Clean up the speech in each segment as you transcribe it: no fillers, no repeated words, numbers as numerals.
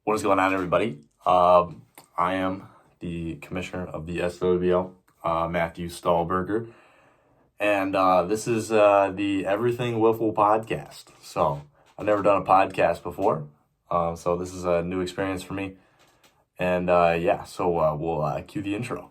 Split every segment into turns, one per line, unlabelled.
What is going on, everybody? I am the commissioner of the SWBL, Matthew Stahlberger, and this is the Everything Wiffle podcast. So I've never done a podcast before, so this is a new experience for me. And so we'll cue the intro.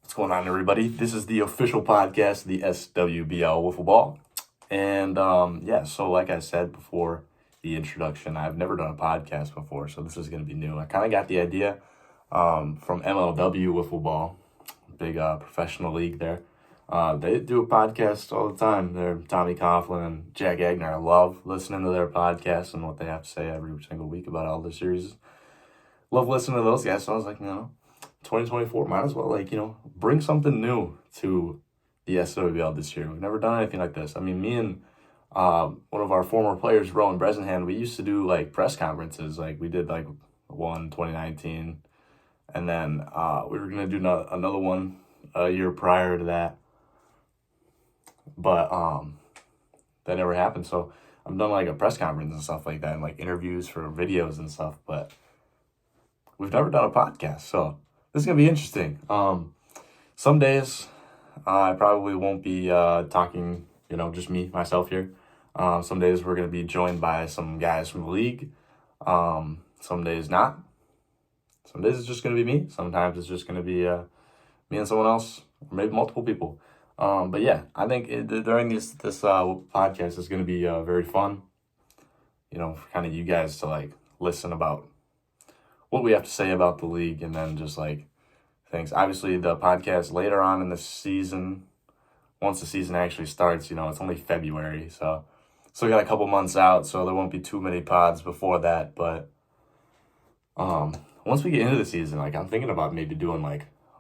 What's going on, everybody? This is the official podcast, the SWBL Wiffle Ball. And so like I said before the introduction, I've never done a podcast before, so this is going to be new. I kind of got the idea from MLW Wiffle Ball, big professional league there. They do a podcast all the time. They're Tommy Coughlin and Jack Agner. I love listening to their podcasts and what they have to say every single week about all their series. Love listening to those guys, so I was like, 2024, might as well, bring something new to the SWBL this year. We've never done anything like this. I mean, me and one of our former players, Rowan Bresenhand, we used to do, press conferences. We did, one in 2019, and then we were going to do another one a year prior to that. But that never happened, so I've done, a press conference and stuff like that, and, interviews for videos and stuff, but we've never done a podcast, so this is going to be interesting. Some days I probably won't be talking, just myself here. Some days we're going to be joined by some guys from the league. Some days not. Some days it's just going to be me. Sometimes it's just going to be me and someone else, or maybe multiple people. But yeah, I think during this podcast is going to be very fun, for kind of you guys to listen about what we have to say about the league, and then just things. Obviously, the podcast later on in the season, once the season actually starts, it's only February, so still got a couple months out, so there won't be too many pods before that. But once we get into the season, I'm thinking about maybe doing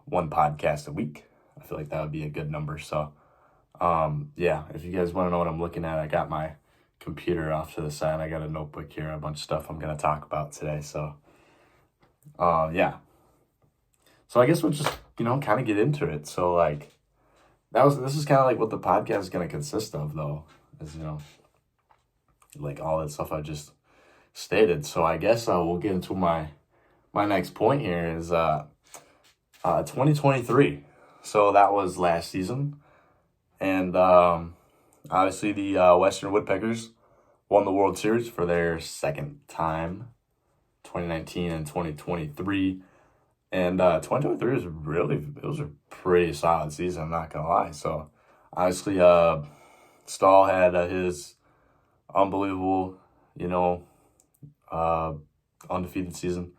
one podcast a week. I feel like that would be a good number. So if you guys want to know what I'm looking at, I got my computer off to the side. I got a notebook here, a bunch of stuff I'm going to talk about today. So So I guess we'll just, kind of get into it. So, this is kind of what the podcast is going to consist of, though, is, all that stuff I just stated. So I guess we'll get into my next point here is 2023. So that was last season. And obviously the Western Woodpeckers won the World Series for their second time, 2019 and 2023. And 2023 was a pretty solid season, I'm not going to lie. So, obviously, Stahl had his unbelievable, undefeated season.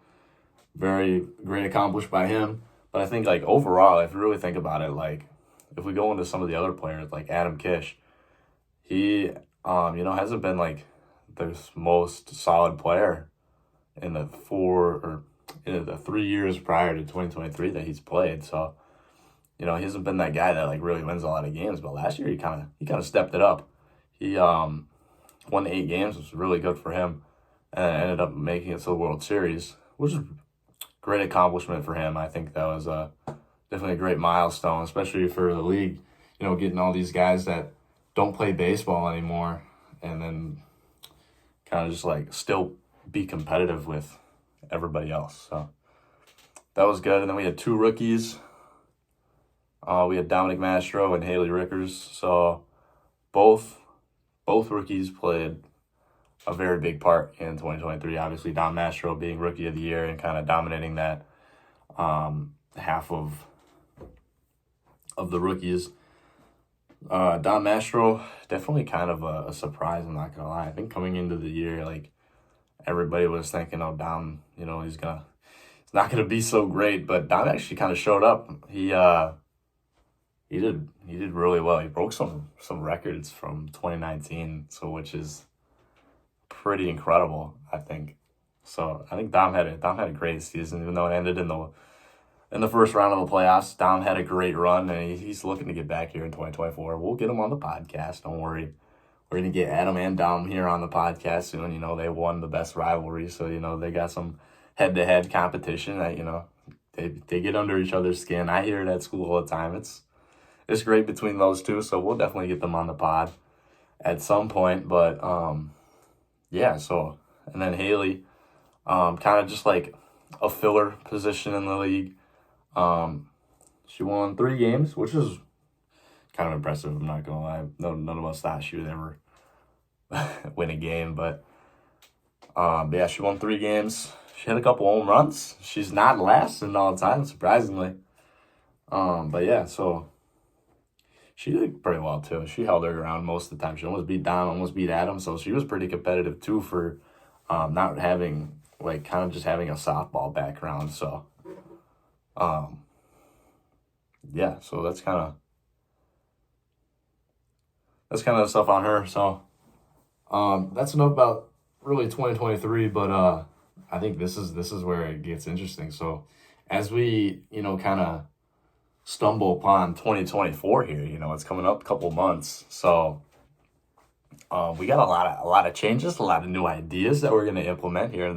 Very great accomplished by him. But I think, overall, if you really think about it, if we go into some of the other players, like Adam Kish, he, hasn't been, the most solid player in the 3 years prior to 2023 that he's played. So, he hasn't been that guy that really wins a lot of games. But last year he kind of stepped it up. He won 8 games, which was really good for him, and ended up making it to the World Series, which is a great accomplishment for him. I think that was definitely a great milestone, especially for the league. Getting all these guys that don't play baseball anymore, and then kind of just still be competitive with everybody else. So that was good. And then we had 2 rookies. We had Dominic Mastro and Haley Rickers. So both rookies played a very big part in 2023. Obviously, Dom Mastro being Rookie of the Year and kind of dominating that half of the rookies. Dom Mastro, definitely kind of a surprise, I'm not going to lie. I think coming into the year, everybody was thinking, Dom, he's not gonna be so great, but Dom actually kind of showed up. He did really well. He broke some records from 2019, so which is pretty incredible, I think. So I think Dom had a great season, even though it ended in the first round of the playoffs. Dom had a great run, and he's looking to get back here in 2024. We'll get him on the podcast. Don't worry. we're going to get Adam and Dom here on the podcast soon. You know, they won the best rivalry. So, you know, they got some head-to-head competition that, you know, they get under each other's skin. I hear it at school all the time. It's great between those two. So we'll definitely get them on the pod at some point. But, yeah, so, and then Haley, kind of just like a filler position in the league. She won 3 games, which is kind of impressive. I'm not gonna lie. None of us thought she would ever win a game, but yeah, she won 3 games. She had a couple home runs. She's not last in all time, surprisingly. But yeah, so she did pretty well too. She held her ground most of the time. She almost beat Dom, almost beat Adam, so she was pretty competitive too for not having like kind of just having a softball background. So yeah, so that's kind of the stuff on her. So that's enough about really 2023, but I think this is where it gets interesting. So as we, you know, kind of stumble upon 2024 here, you know, it's coming up a couple months. So we got a lot of changes, a lot of new ideas that we're going to implement here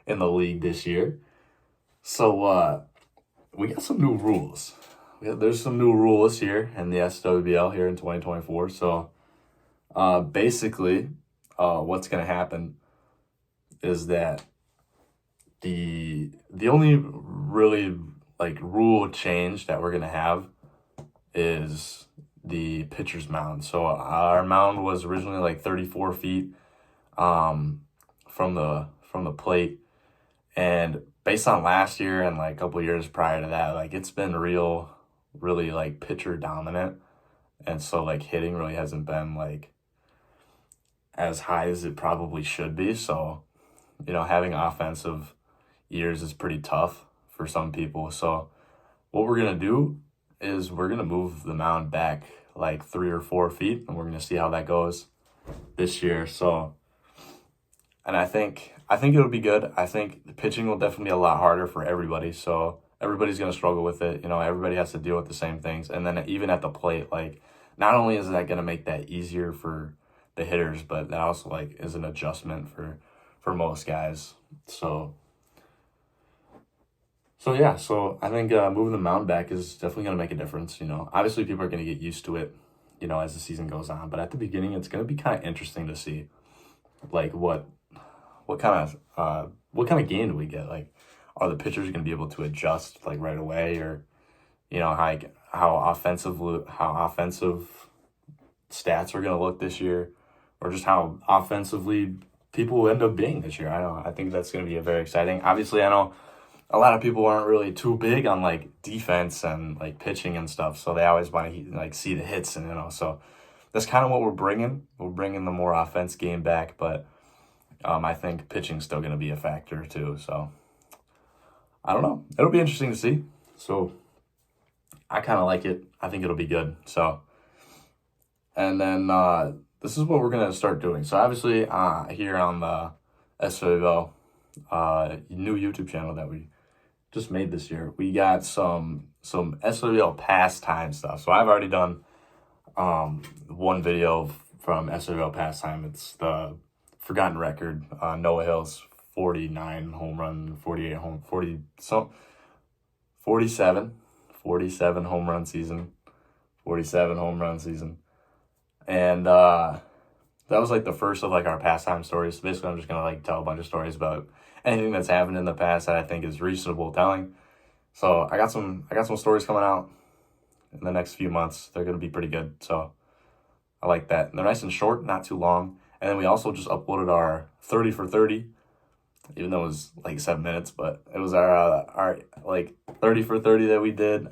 in the league this year. So we got some new rules. There's some new rules here in the SWBL here in 2024. So basically, what's going to happen is that the only really like rule change that we're going to have is the pitcher's mound. So our mound was originally like 34 feet from the plate, and based on last year and like a couple of years prior to that, like it's been really like pitcher dominant, and so like hitting really hasn't been like as high as it probably should be. So, you know, having offensive years is pretty tough for some people. So what we're going to do is we're going to move the mound back like 3 or 4 feet, and we're going to see how that goes this year. So, and I think it'll be good. I think the pitching will definitely be a lot harder for everybody. So everybody's going to struggle with it. You know, everybody has to deal with the same things. And then even at the plate, like not only is that going to make that easier for the hitters, but that also like is an adjustment for most guys. So yeah, so I think moving the mound back is definitely going to make a difference. You know, obviously people are going to get used to it, you know, as the season goes on. But at the beginning, it's going to be kind of interesting to see, like what kind of game do we get? Like, are the pitchers going to be able to adjust like right away, or you know how offensive stats are going to look this year, or just how offensively people will end up being this year? I think that's going to be very exciting. Obviously, I know a lot of people aren't really too big on like defense and like pitching and stuff, so they always want to like see the hits, and you know, so that's kind of what we're bringing. We're bringing the more offense game back, but I think pitching's still going to be a factor too. So I don't know. It'll be interesting to see. So I kind of like it. I think it'll be good. So, and then this is what we're going to start doing. So obviously here on the SWO new YouTube channel that we just made this year, we got some SWL pastime stuff. So I've already done one video from SWL pastime. It's the forgotten record, Noah Hill's 47 home run season, 47 home run season. And that was like the first of like our pastime stories. So basically I'm just going to like tell a bunch of stories about anything that's happened in the past that I think is reasonable telling. So I got some stories coming out in the next few months. They're going to be pretty good. So I like that. And they're nice and short, not too long. And then we also just uploaded our 30 for 30, even though it was like 7 minutes, but it was our like 30 for 30 that we did.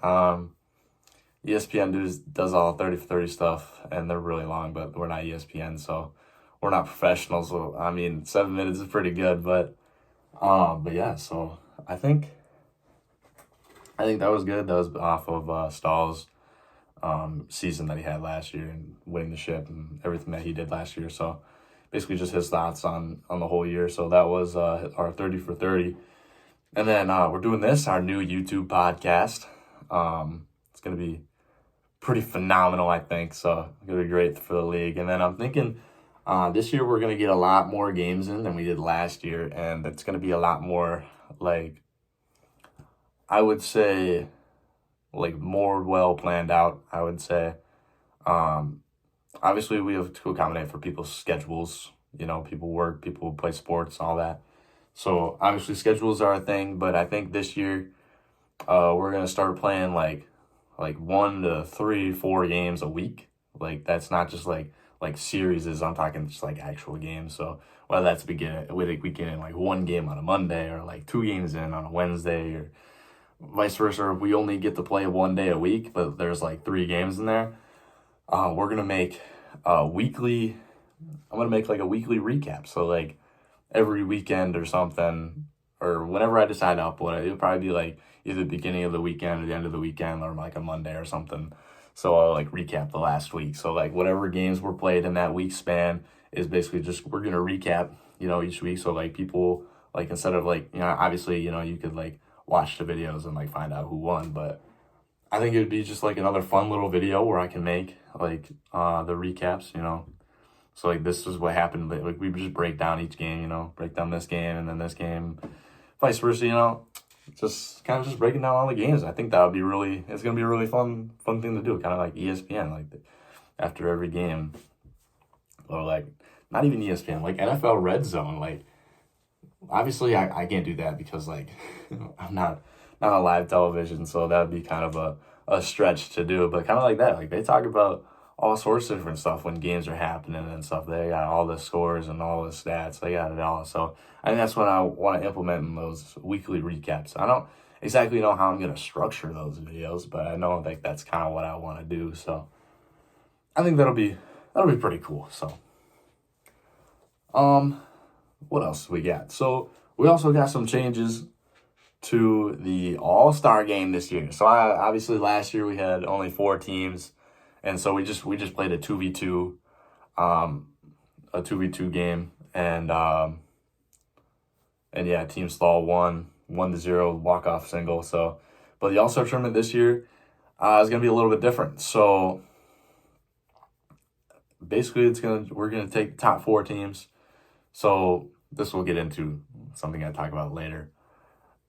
ESPN does all 30 for 30 stuff, and they're really long, but we're not ESPN, so we're not professionals. So I mean, 7 minutes is pretty good, but yeah. So I think that was good. That was off of Stahl's season that he had last year and winning the ship and everything that he did last year. So basically just his thoughts on the whole year. So that was our 30 for 30. And then we're doing this, our new YouTube podcast. It's going to be pretty phenomenal, I think. So it's going to be great for the league. And then I'm thinking this year we're going to get a lot more games in than we did last year. And it's going to be a lot more, like, I would say, like, more well planned out, I would say. Obviously, we have to accommodate for people's schedules. You know, people work, people play sports, all that. So obviously schedules are a thing, but I think this year we're gonna start playing like 1 to 3, 4 games a week. Like that's not just like series. I'm talking just like actual games. So whether that's we get in like 1 game on a Monday or like 2 games in on a Wednesday or vice versa. If we only get to play 1 day a week, but there's like 3 games in there. We're gonna make weekly. I'm gonna make like a weekly recap. So like every weekend or something, or whenever I decide to upload it, it'll probably be like either the beginning of the weekend or the end of the weekend or like a Monday or something. So I'll like recap the last week. So like whatever games were played in that week span is basically just we're gonna recap, each week. So like people like instead of like obviously you could like watch the videos and like find out who won, but I think it would be just like another fun little video where I can make like the recaps. So like this is what happened. Like we just break down each game, break down this game and then this game, vice versa. Just kind of just breaking down all the games. I think that would be it's gonna be a really fun thing to do. Kind of like ESPN, like after every game, or like not even ESPN, like NFL Red Zone. Like obviously I can't do that because like I'm not on live television, so that would be kind of a stretch to do. But kind of like that, like they talk about all sorts of different stuff when games are happening and stuff. They got all the scores and all the stats. They got it all. So I think that's what I want to implement in those weekly recaps. I don't exactly know how I'm going to structure those videos, but I know like that's kind of what I want to do. So I think that'll be pretty cool. So what else we got? So we also got some changes to the All-Star game this year. So obviously last year we had only 4 teams. And so we just played a 2v2, game, and yeah, Team Stall won 1-0 walk-off single. So, but the All-Star tournament this year is gonna be a little bit different. So basically, we're gonna take the top 4 teams. So this will get into something I talk about later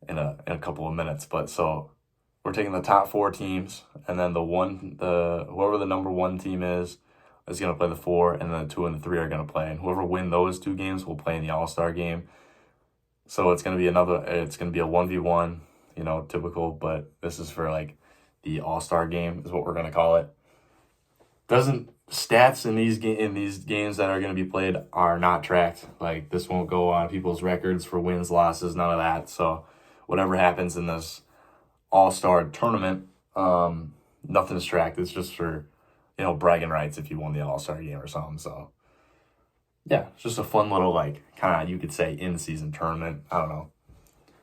in a couple of minutes. But so we're taking the top 4 teams, and then whoever the number 1 team is going to play the 4, and then the 2 and the 3 are going to play. And whoever win those 2 games will play in the All-Star game. So it's going to be a 1v1, typical, but this is for like the All-Star game is what we're going to call it. Stats in these games that are going to be played are not tracked. Like this won't go on people's records for wins, losses, none of that. So whatever happens in this All-Star tournament, nothing's tracked. It's just for, bragging rights if you won the All-Star game or something. So, yeah, it's just a fun little, like, kind of, you could say, in-season tournament. I don't know.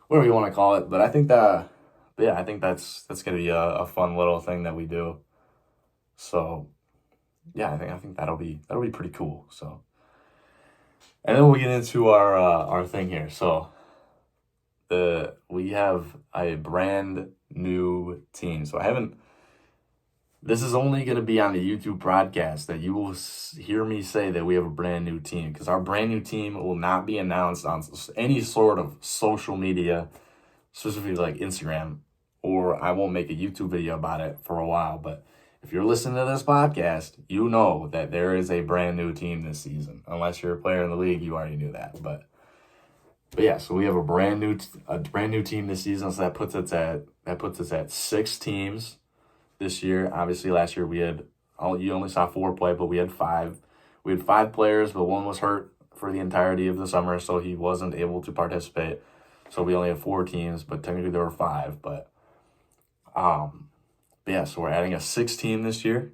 Whatever you want to call it. But I think that's going to be a fun little thing that we do. So, yeah, I think that'll be pretty cool. So, and then we'll get into our thing here. So, we have a brand new team. So this is only going to be on the YouTube broadcast that you will hear me say that we have a brand new team, because our brand new team will not be announced on any sort of social media, specifically like Instagram, or I won't make a YouTube video about it for a while. But if you're listening to this podcast, you know that there is a brand new team this season. Unless you're a player in the league, you already knew that. But yeah, so we have a brand new team this season. So that puts us at 6 teams this year. Obviously, last year you only saw 4 play, but we had 5. We had 5 players, but 1 was hurt for the entirety of the summer, so he wasn't able to participate. So we only have 4 teams, but technically there were 5. But yeah, so we're adding a 6th team this year.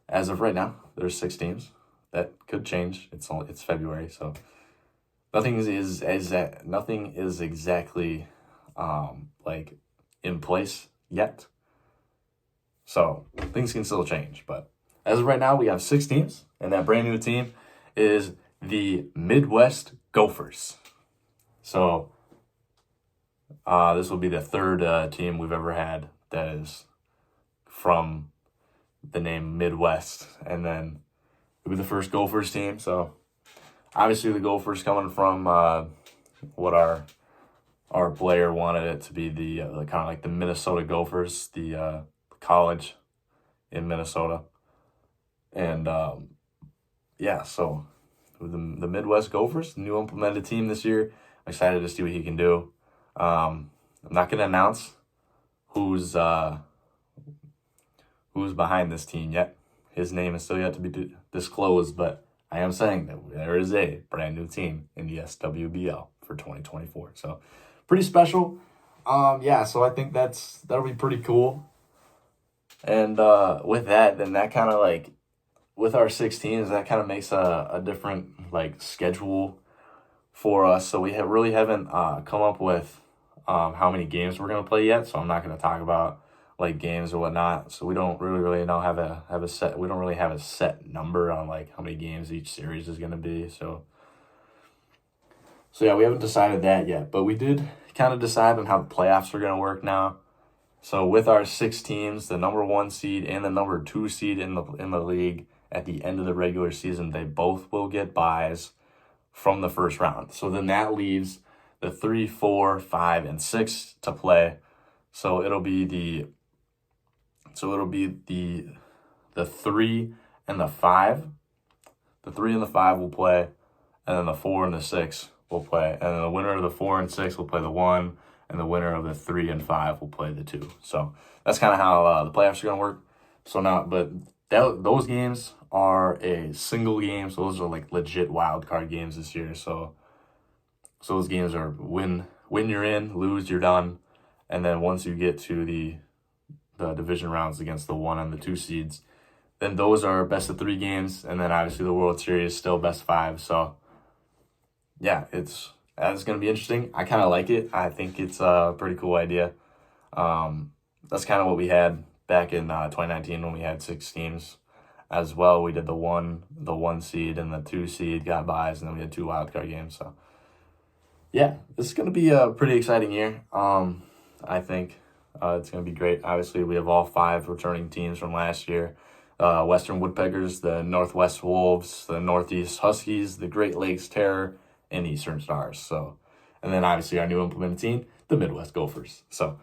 As of right now, there's 6 teams. That could change. It's February, so. Nothing is exactly like in place yet. So things can still change. But as of right now, we have 6 teams, and that brand new team is the Midwest Gophers. So this will be the 3rd team we've ever had that is from the name Midwest, and then it'll be the first Gophers team. So obviously the Gophers coming from what our player wanted it to be the kind of like the Minnesota Gophers, the college in Minnesota, and so the Midwest Gophers, new implemented team this year. I'm excited to see what he can do. I'm not going to announce who's behind this team yet. His name is still yet to be disclosed, but I am saying that there is a brand new team in the SWBL for 2024. So pretty special. So I think that'll be pretty cool. And with that, then that kind of like, with our 6 teams, that kind of makes a different like schedule for us. So we really haven't come up with how many games we're gonna play yet. So I'm not gonna talk about like games or whatnot. So we don't really know have a set. We don't really have a set number on like how many games each series is gonna be. So yeah, we haven't decided that yet. But we did kind of decide on how the playoffs are gonna work now. So with our 6 teams, the number 1 seed and the number 2 seed in the league, at the end of the regular season, they both will get byes from the first round. So then that leaves the 3, 4, 5, and 6 to play. So it'll be the 3 and the 5. The 3 and the 5 will play, and then the 4 and the 6 will play. And then the winner of the 4 and 6 will play the 1, and the winner of the 3 and 5 will play the 2. So that's kind of how the playoffs are going to work. So now, but those games are a single game, so those are like legit wild card games this year. So those games are win you're in, lose you're done, and then once you get to the division rounds against the 1 and the 2 seeds, then those are best of 3 games, and then obviously the World Series still best of 5. So yeah, it's going to be interesting. I kind of like it. I think it's a pretty cool idea. That's kind of what we had back in 2019 when we had 6 teams as well. We did the one seed and the 2 seed got byes, and then we had 2 wildcard games. So yeah, this is going to be a pretty exciting year. I think it's going to be great. Obviously, we have all 5 returning teams from last year. Western Woodpeckers, the Northwest Wolves, the Northeast Huskies, the Great Lakes Terror, and Eastern Stars. So, and then obviously our new implemented team, the Midwest Gophers. So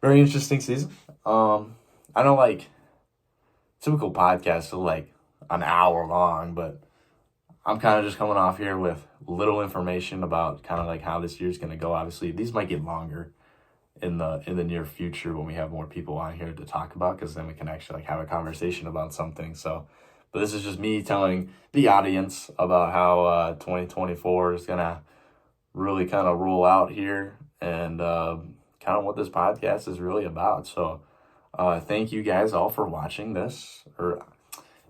very interesting season. I know like typical podcasts are like an hour long, but I'm kind of just coming off here with little information about kind of like how this year's going to go. Obviously, these might get longer in the near future when we have more people on here to talk about, because then we can actually like have a conversation about something. So, but this is just me telling the audience about how 2024 is going to really kind of roll out here, and kind of what this podcast is really about. So thank you guys all for watching this,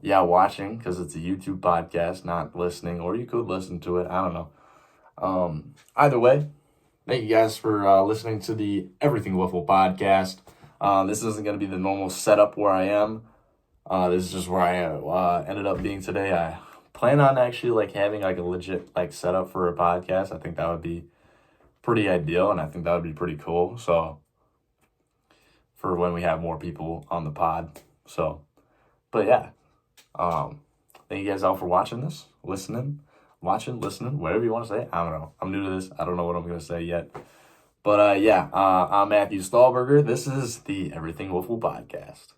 watching, because it's a YouTube podcast, not listening, or you could listen to it. I don't know. Either way, thank you guys for listening to the Everything Wiffle podcast. This isn't going to be the normal setup where I am. This is just where I ended up being today. I plan on actually like having like a legit like setup for a podcast. I think that would be pretty ideal, and I think that would be pretty cool. So for when we have more people on the pod. So, but yeah, thank you guys all for watching this, listening, whatever you want to say. I don't know. I'm new to this. I don't know what I'm going to say yet. But I'm Matthew Stahlberger. This is the Everything Wiffle podcast.